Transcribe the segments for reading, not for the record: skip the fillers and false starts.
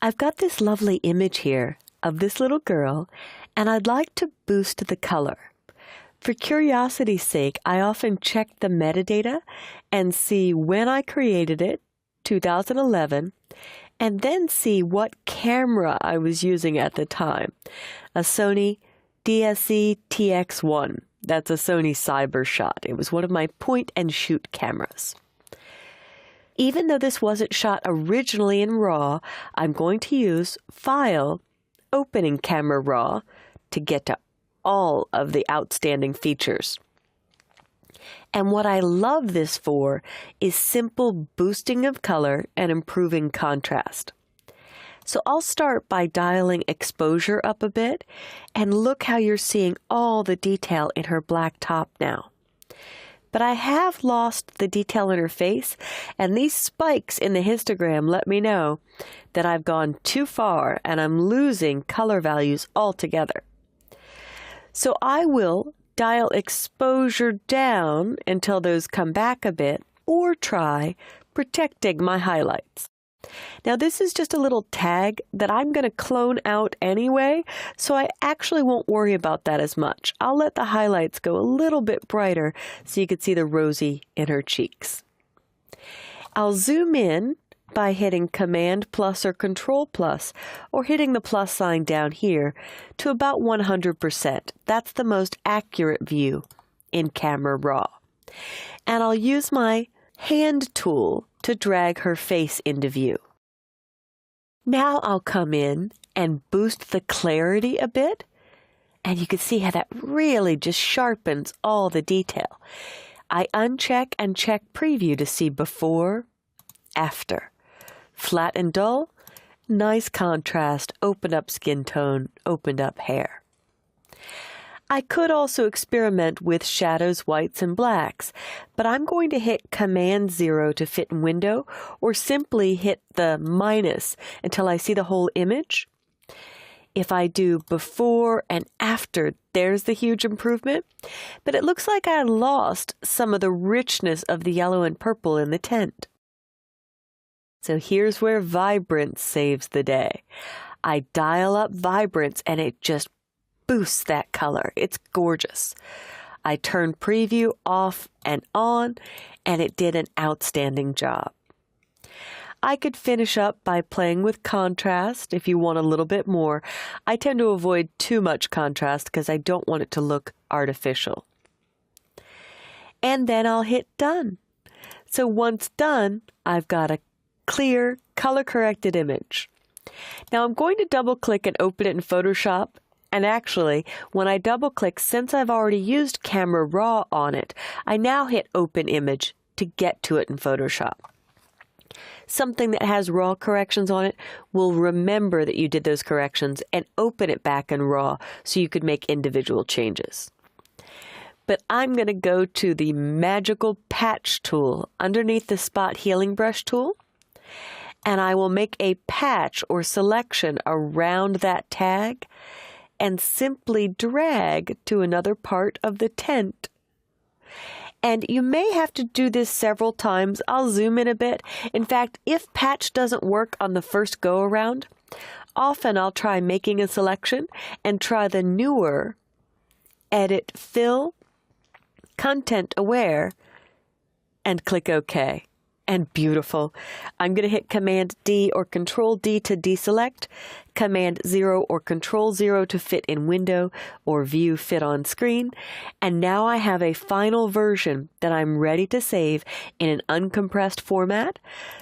I've got this lovely image here of this little girl, and I'd like to boost the color. For curiosity's sake, I often check the metadata and see when I created it, 2011, and then see what camera I was using at the time. A Sony DSC TX1. That's a Sony Cyber Shot. It was one of my point-and-shoot cameras. Even though this wasn't shot originally in RAW, I'm going to use File, Opening Camera RAW to get to all of the outstanding features. And what I love this for is simple boosting of color and improving contrast. So I'll start by dialing exposure up a bit, and look how you're seeing all the detail in her black top now. But I have lost the detail in her face, and these spikes in the histogram let me know that I've gone too far and I'm losing color values altogether. So I will dial exposure down until those come back a bit, or try protecting my highlights. Now this is just a little tag that I'm going to clone out anyway, so I actually won't worry about that as much. I'll let the highlights go a little bit brighter so you can see the rosy in her cheeks. I'll zoom in by hitting Command plus or Control plus, or hitting the plus sign down here to about 100%. That's the most accurate view in Camera Raw. And I'll use my hand tool to drag her face into view. Now I'll come in and boost the clarity a bit, and you can see how that really just sharpens all the detail. I uncheck and check preview to see before, after. Flat and dull, nice contrast, opened up skin tone, opened up hair. I could also experiment with shadows, whites, and blacks, but I'm going to hit Command 0 to fit in window, or simply hit the minus until I see the whole image. If I do before and after, there's the huge improvement, but it looks like I lost some of the richness of the yellow and purple in the tint. So here's where Vibrance saves the day. I dial up Vibrance and it just boosts that color. It's gorgeous. I turned preview off and on, and it did an outstanding job. I could finish up by playing with contrast if you want a little bit more. I tend to avoid too much contrast because I don't want it to look artificial. And then I'll hit done. So once done, I've got a clear, color-corrected image. Now I'm going to double-click and open it in Photoshop. And actually, when I double-click, since I've already used Camera Raw on it, I now hit Open Image to get to it in Photoshop. Something that has RAW corrections on it will remember that you did those corrections and open it back in RAW so you could make individual changes. But I'm going to go to the magical patch tool underneath the spot healing brush tool, and I will make a patch or selection around that tag and simply drag to another part of the tent. And you may have to do this several times. I'll zoom in a bit. In fact, if patch doesn't work on the first go around, often I'll try making a selection and try the newer Edit Fill, Content Aware, and click OK. And beautiful. I'm going to hit Command D or Control D to deselect, Command 0 or Control 0 to fit in window or view fit on screen, and now I have a final version that I'm ready to save in an uncompressed format.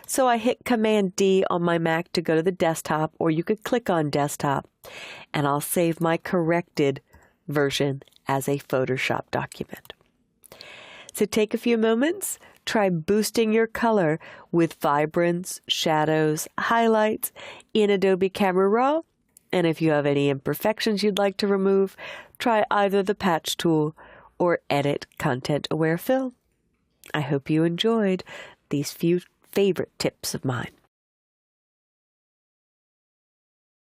So I hit Command D on my Mac to go to the desktop, or you could click on desktop, and I'll save my corrected version as a Photoshop document. So take a few moments. Try boosting your color with vibrance, shadows, highlights in Adobe Camera Raw. And if you have any imperfections you'd like to remove, try either the patch tool or Edit Content Aware Fill. I hope you enjoyed these few favorite tips of mine.